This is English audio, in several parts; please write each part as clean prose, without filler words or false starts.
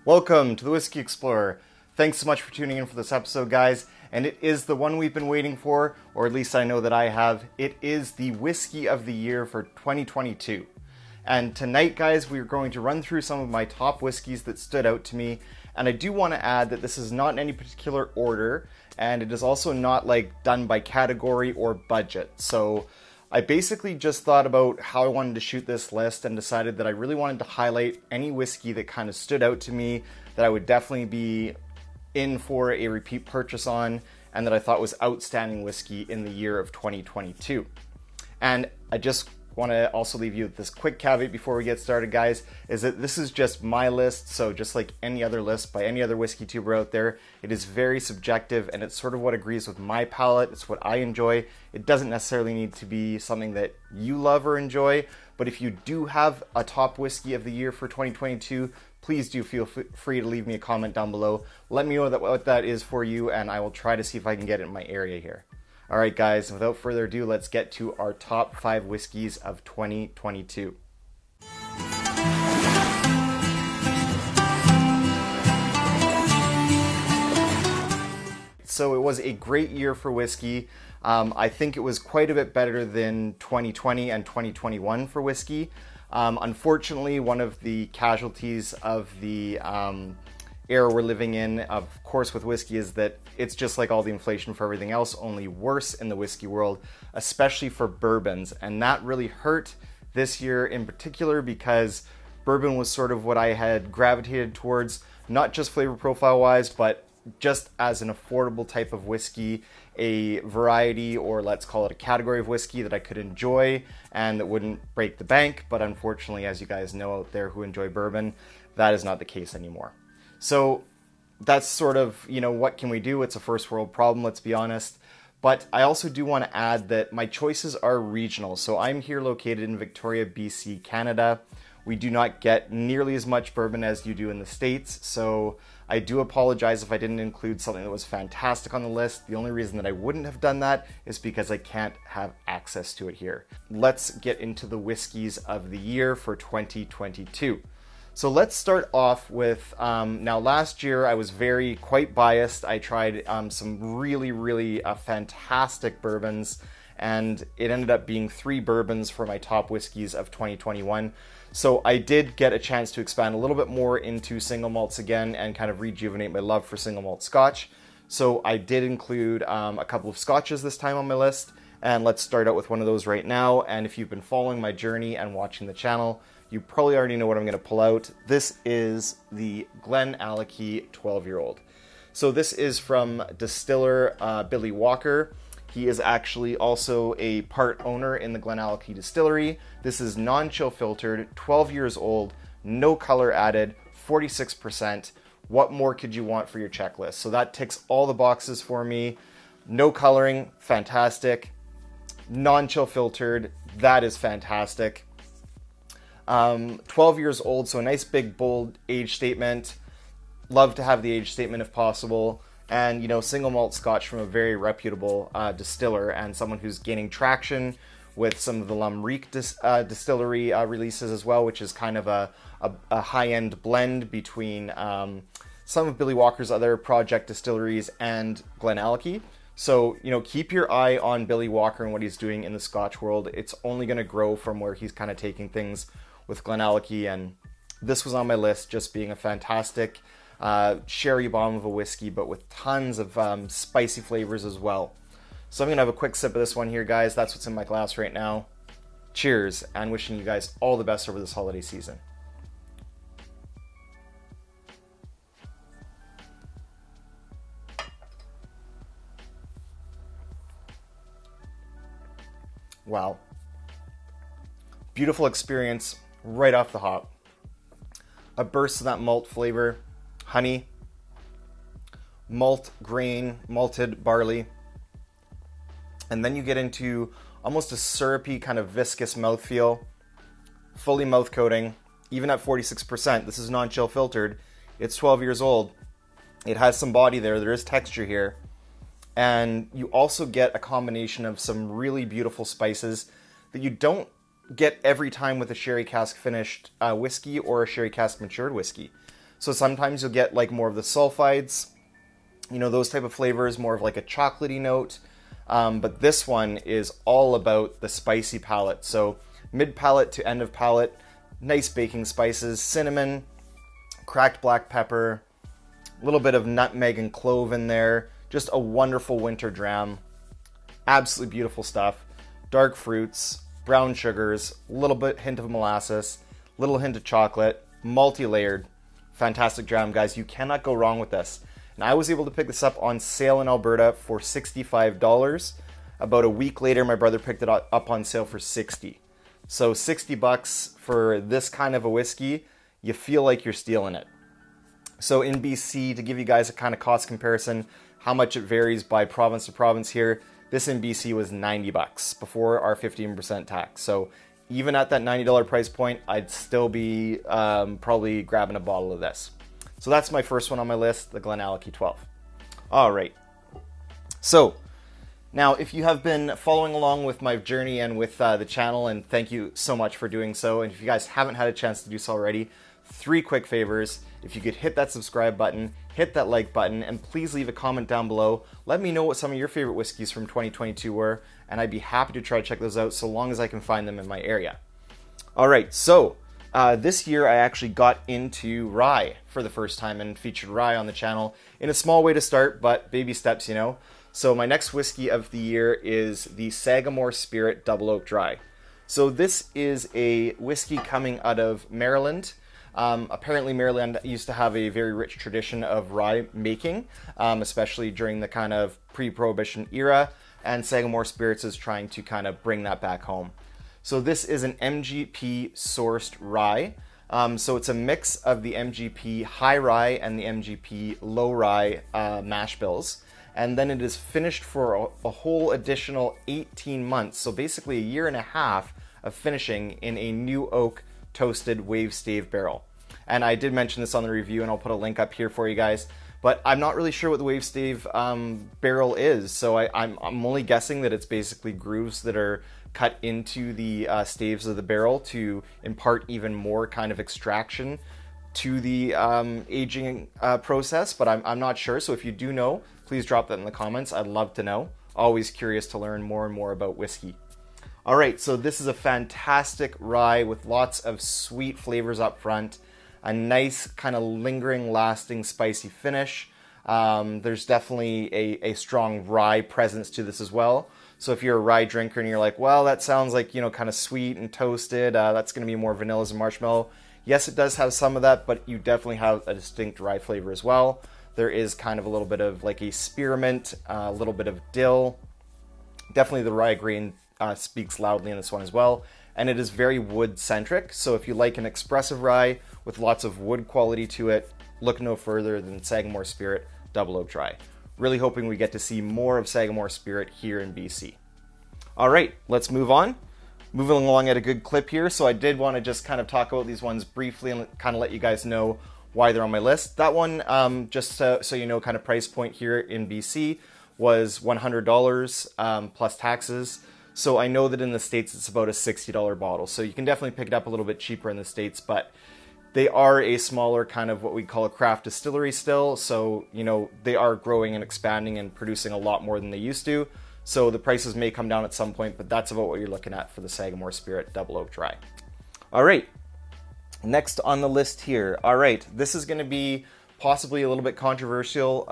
Welcome to the Whiskey Explorer. Thanks so much for tuning in for this episode, guys. And it is the one we've been waiting for, or at least I know that I have. It is the Whiskey of the Year for 2022. And tonight, guys, we are going to run through some of my top whiskeys that stood out to me. And I do want to add that this is not in any particular order, and it is also not done by category or budget. So I basically just thought about how I wanted to shoot this list and decided that I really wanted to highlight any whiskey that kind of stood out to me that I would definitely be in for a repeat purchase on, and that I thought was outstanding whiskey in the year of 2022. And I just want to also leave you with this quick caveat before we get started, guys, is that this is just my list, so just like any other list by any other whiskey tuber out there, it is very subjective, and it's sort of what agrees with my palate. It's what I enjoy. It doesn't necessarily need to be something that you love or enjoy, but if you do have a top whiskey of the year for 2022, please do feel free to leave me a comment down below. Let me know what that is for you, and I will try to see if I can get it in my area here. Alright guys, without further ado, let's get to our top 5 whiskeys of 2022. So it was a great year for whiskey. I think it was quite a bit better than 2020 and 2021 for whiskey. Unfortunately, one of the casualties of the era we're living in, of course, with whiskey is that it's just like all the inflation for everything else, only worse in the whiskey world, especially for bourbons. And that really hurt this year in particular because bourbon was sort of what I had gravitated towards, not just flavor profile wise, but just as an affordable type of whiskey, a variety, or let's call it a category of whiskey that I could enjoy and that wouldn't break the bank. But unfortunately, as you guys know out there who enjoy bourbon, that is not the case anymore. So that's sort of, what can we do? It's a first world problem, let's be honest. But I also do want to add that my choices are regional. So I'm here located in Victoria, BC, Canada. We do not get nearly as much bourbon as you do in the States. So I do apologize if I didn't include something that was fantastic on the list. The only reason that I wouldn't have done that is because I can't have access to it here. Let's get into the whiskeys of the year for 2022. So let's start off with, now last year I was quite biased. I tried some really fantastic bourbons, and it ended up being 3 bourbons for my top whiskeys of 2021. So I did get a chance to expand a little bit more into single malts again and kind of rejuvenate my love for single malt scotch. So I did include a couple of scotches this time on my list, and let's start out with one of those right now. And if you've been following my journey and watching the channel, you probably already know what I'm going to pull out. This is the Glenallachie 12-year-old. So this is from distiller Billy Walker. He is actually also a part owner in the Glenallachie distillery. This is non-chill filtered, 12 years old, no color added, 46%. What more could you want for your checklist? So that ticks all the boxes for me. No coloring, fantastic. Non-chill filtered, that is fantastic. 12 years old, so a nice big bold age statement. Love to have the age statement if possible. And, single malt scotch from a very reputable distiller and someone who's gaining traction with some of the Lamerique distillery releases as well, which is kind of a high-end blend between some of Billy Walker's other project distilleries and Glenallachie. So, keep your eye on Billy Walker and what he's doing in the Scotch world. It's only going to grow from where he's kind of taking things with Glenallachie, and this was on my list just being a fantastic sherry bomb of a whiskey, but with tons of spicy flavors as well. So I'm going to have a quick sip of this one here, guys. That's what's in my glass right now. Cheers, and wishing you guys all the best over this holiday season. Wow. Beautiful experience right off the hop. A burst of that malt flavor, honey, malt grain, malted barley, and then you get into almost a syrupy kind of viscous mouthfeel, fully mouth coating, even at 46%. This is non-chill filtered. It's 12 years old. It has some body there. There is texture here. And you also get a combination of some really beautiful spices that you don't get every time with a sherry cask finished whiskey or a sherry cask matured whiskey. So sometimes you'll get like more of the sulfides, you know, those type of flavors, more of like a chocolatey note. But this one is all about the spicy palate. So mid palate to end of palate, nice baking spices, cinnamon, cracked black pepper, a little bit of nutmeg and clove in there. Just a wonderful winter dram. Absolutely beautiful stuff. Dark fruits, brown sugars, a little bit hint of molasses, little hint of chocolate, multi-layered. Fantastic dram, guys. You cannot go wrong with this. And I was able to pick this up on sale in Alberta for $65. About a week later, my brother picked it up on sale for $60. So $60 for this kind of a whiskey, you feel like you're stealing it. So in BC, to give you guys a kind of cost comparison, how much it varies by province to province here, this in BC was $90 before our 15% tax. So even at that $90 price point, I'd still be probably grabbing a bottle of this. So that's my first one on my list, the Glenallachie 12. All right. So now, if you have been following along with my journey and with the channel, and thank you so much for doing so, and if you guys haven't had a chance to do so already, 3 quick favors. If you could hit that subscribe button, hit that like button, and please leave a comment down below. Let me know what some of your favorite whiskeys from 2022 were, and I'd be happy to try to check those out so long as I can find them in my area. All right, so this year I actually got into rye for the first time and featured rye on the channel in a small way to start, but baby steps, you know. So my next whiskey of the year is the Sagamore Spirit Double Oak Dry. So this is a whiskey coming out of Maryland. Apparently Maryland used to have a very rich tradition of rye making, especially during the kind of pre-prohibition era, and Sagamore Spirits is trying to kind of bring that back home. So this is an MGP sourced rye. So it's a mix of the MGP high rye and the MGP low rye mash bills. And then it is finished for a whole additional 18 months. So basically a year and a half of finishing in a new oak toasted wave stave barrel. And I did mention this on the review, and I'll put a link up here for you guys. But I'm not really sure what the wave stave barrel is, so I'm only guessing that it's basically grooves that are cut into the staves of the barrel to impart even more kind of extraction to the aging process. But I'm not sure, so if you do know, please drop that in the comments. I'd love to know. Always curious to learn more and more about whiskey. All right, so this is a fantastic rye with lots of sweet flavors up front, a nice kind of lingering, lasting, spicy finish. There's definitely a strong rye presence to this as well. So if you're a rye drinker and you're like, well, that sounds like, you know, kind of sweet and toasted, that's going to be more vanillas and marshmallow. Yes, it does have some of that, but you definitely have a distinct rye flavor as well. There is kind of a little bit of like a spearmint, a little bit of dill. Definitely the rye grain speaks loudly in this one as well, and it is very wood centric. So if you like an expressive rye with lots of wood quality to it, look no further than Sagamore Spirit Double Oak Dry. Really hoping we get to see more of Sagamore Spirit here in BC. All right, let's move on. Moving along at a good clip here. So I did want to just kind of talk about these ones briefly and kind of let you guys know why they're on my list. That one, just so you know, kind of price point here in BC was $100 plus taxes. So I know that in the States it's about a $60 bottle. So you can definitely pick it up a little bit cheaper in the States, but they are a smaller kind of what we call a craft distillery still. So, you know, they are growing and expanding and producing a lot more than they used to. So the prices may come down at some point, but that's about what you're looking at for the Sagamore Spirit Double Oak Dry. All right, next on the list here. All right, this is going to be possibly a little bit controversial,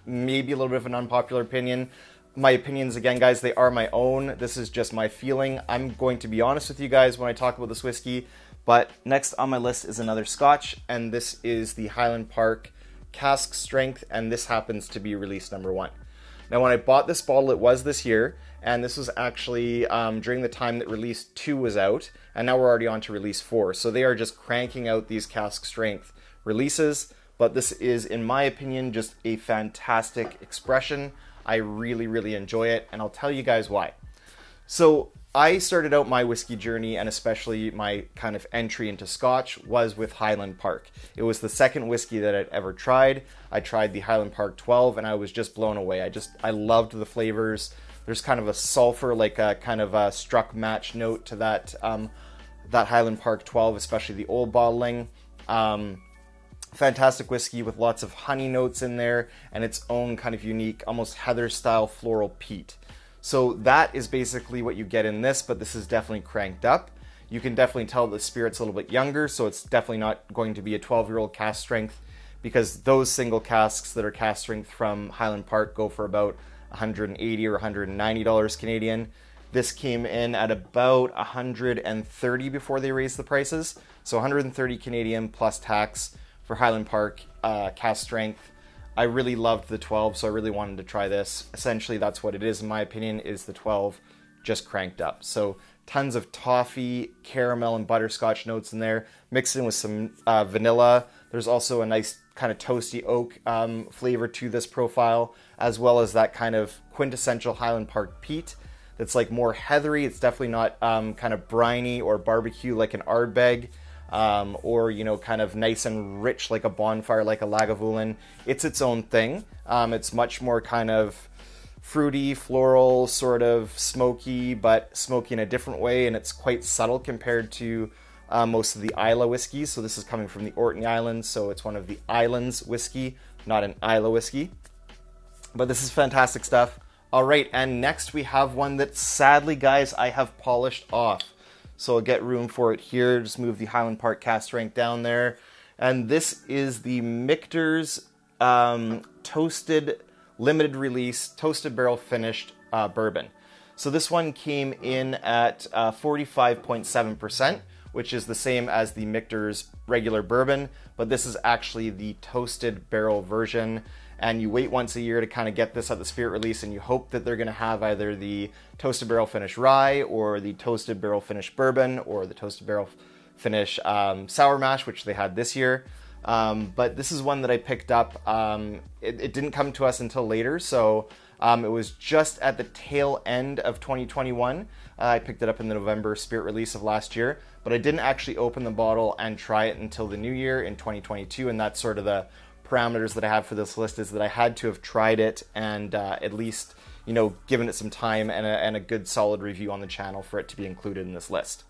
maybe a little bit of an unpopular opinion. My opinions, again, guys, they are my own. This is just my feeling. I'm going to be honest with you guys when I talk about this whiskey. But next on my list is another Scotch, and this is the Highland Park Cask Strength, and this happens to be release number 1. Now, when I bought this bottle, it was this year, and this was actually during the time that release 2 was out, and now we're already on to release 4. So they are just cranking out these Cask Strength releases, but this is, in my opinion, just a fantastic expression. I really, really enjoy it, and I'll tell you guys why. So I started out my whiskey journey, and especially my kind of entry into Scotch, was with Highland Park. It was the second whiskey that I'd ever tried. I tried the Highland Park 12, and I was just blown away. I loved the flavors. There's kind of a sulfur, like a kind of a struck match note to that that Highland Park 12, especially the old bottling. Fantastic whiskey with lots of honey notes in there and its own kind of unique, almost heather style floral peat. So that is basically what you get in this, but this is definitely cranked up. You can definitely tell the spirit's a little bit younger, so it's definitely not going to be a 12-year-old cask strength, because those single casks that are cask strength from Highland Park go for about $180 or $190 Canadian. This came in at about $130 before they raised the prices. So $130 Canadian plus tax for Highland Park cask strength. I really loved the 12, so I really wanted to try this. Essentially, that's what it is, in my opinion, is the 12 just cranked up. So tons of toffee, caramel, and butterscotch notes in there, mixed in with some vanilla. There's also a nice kind of toasty oak flavor to this profile, as well as that kind of quintessential Highland Park peat that's like more heathery. It's definitely not kind of briny or barbecue like an Ardbeg, or, you know, kind of nice and rich like a bonfire like a Lagavulin. It's its own thing. It's much more kind of fruity, floral, sort of smoky, but smoky in a different way, and it's quite subtle compared to most of the Isla whiskeys. So this is coming from the Orkney Islands, so it's one of the islands whiskey, not an Isla whiskey. But this is fantastic stuff. All right, and next we have one that sadly, guys, I have polished off. So I'll get room for it here. Just move the Highland Park cask strength down there. And this is the Michter's toasted limited release, toasted barrel finished bourbon. So this one came in at 45.7%, which is the same as the Michter's regular bourbon, but this is actually the toasted barrel version. And you wait once a year to kind of get this at the spirit release, and you hope that they're going to have either the toasted barrel finish rye, or the toasted barrel finish bourbon, or the toasted barrel finish sour mash, which they had this year. But this is one that I picked up. It didn't come to us until later, so it was just at the tail end of 2021. I picked it up in the November spirit release of last year, but I didn't actually open the bottle and try it until the new year in 2022, and that's sort of the parameters that I have for this list, is that I had to have tried it and at least, you know, given it some time and a good solid review on the channel for it to be included in this list.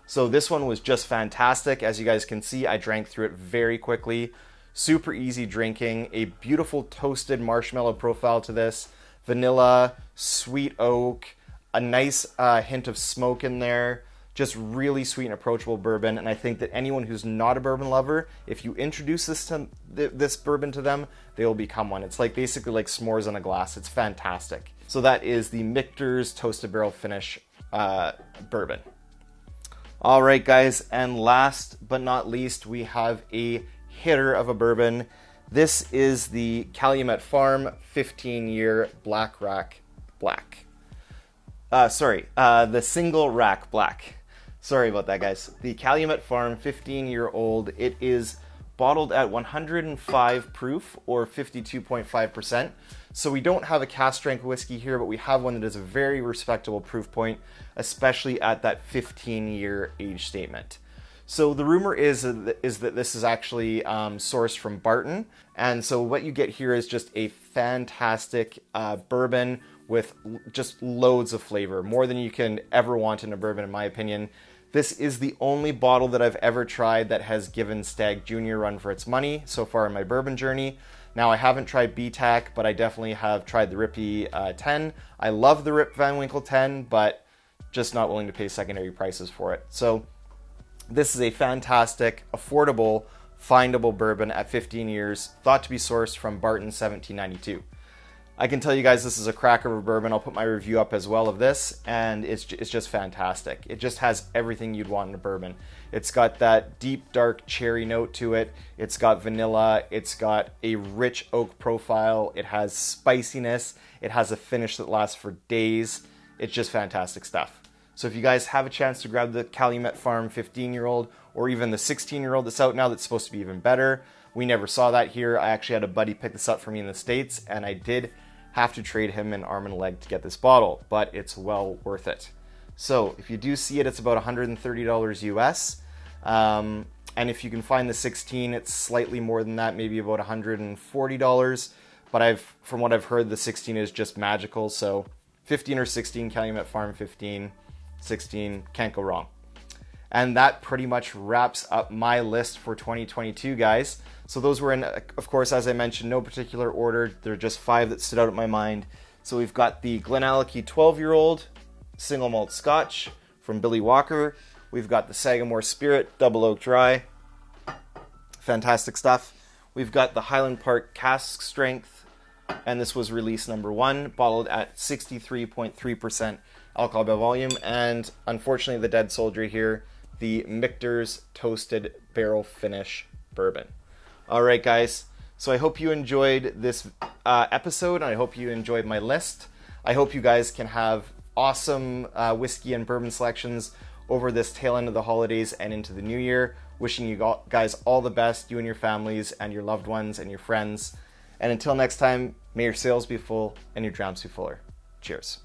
So this one was just fantastic. As you guys can see, I drank through it very quickly. Super easy drinking. A beautiful toasted marshmallow profile to this. Vanilla, sweet oak, a nice hint of smoke in there. Just really sweet and approachable bourbon. And I think that anyone who's not a bourbon lover, if you introduce this bourbon to them, they will become one. It's like basically like s'mores in a glass. It's fantastic. So that is the Michter's toasted barrel finish bourbon. All right, guys, and last but not least, we have a hitter of a bourbon. This is the Calumet Farm 15-year Black Rack Black. The single rack black. Sorry about that, guys. The Calumet Farm 15-year-old. It is bottled at 105 proof or 52.5%. So we don't have a cask strength whiskey here, but we have one that is a very respectable proof point, especially at that 15-year age statement. So the rumor is that this is actually sourced from Barton. And so what you get here is just a fantastic bourbon with just loads of flavor, more than you can ever want in a bourbon, in my opinion. This is the only bottle that I've ever tried that has given Stag Junior run for its money so far in my bourbon journey. Now, I haven't tried BTAC, but I definitely have tried the Rippy 10. I love the Rip Van Winkle 10, but just not willing to pay secondary prices for it. So this is a fantastic, affordable, findable bourbon at 15 years, thought to be sourced from Barton 1792. I can tell you guys this is a cracker of a bourbon. I'll put my review up as well of this, and it's just fantastic. It just has everything you'd want in a bourbon. It's got that deep, dark cherry note to it. It's got vanilla. It's got a rich oak profile. It has spiciness. It has a finish that lasts for days. It's just fantastic stuff. So if you guys have a chance to grab the Calumet Farm 15-year-old, or even the 16-year-old that's out now that's supposed to be even better, we never saw that here. I actually had a buddy pick this up for me in the States, and I did have to trade him an arm and a leg to get this bottle, but it's well worth it. So if you do see it, it's about $130 US. And if you can find the 16, it's slightly more than that, maybe about $140. But from what I've heard, the 16 is just magical. So 15 or 16, Calumet Farm 15, 16, can't go wrong. And that pretty much wraps up my list for 2022, guys. So those were in, of course, as I mentioned, no particular order. There are just 5 that stood out in my mind. So we've got the Glenallachie 12-year-old single malt Scotch from Billy Walker. We've got the Sagamore Spirit Double Oak Rye. Fantastic stuff. We've got the Highland Park Cask Strength, and this was release number 1, bottled at 63.3% alcohol by volume. And unfortunately, the dead soldier here, the Michter's Toasted Barrel Finish Bourbon. All right, guys. So I hope you enjoyed this episode, and I hope you enjoyed my list. I hope you guys can have awesome whiskey and bourbon selections over this tail end of the holidays and into the new year. Wishing you guys all the best, you and your families and your loved ones and your friends. And until next time, may your sails be full and your drams be fuller. Cheers.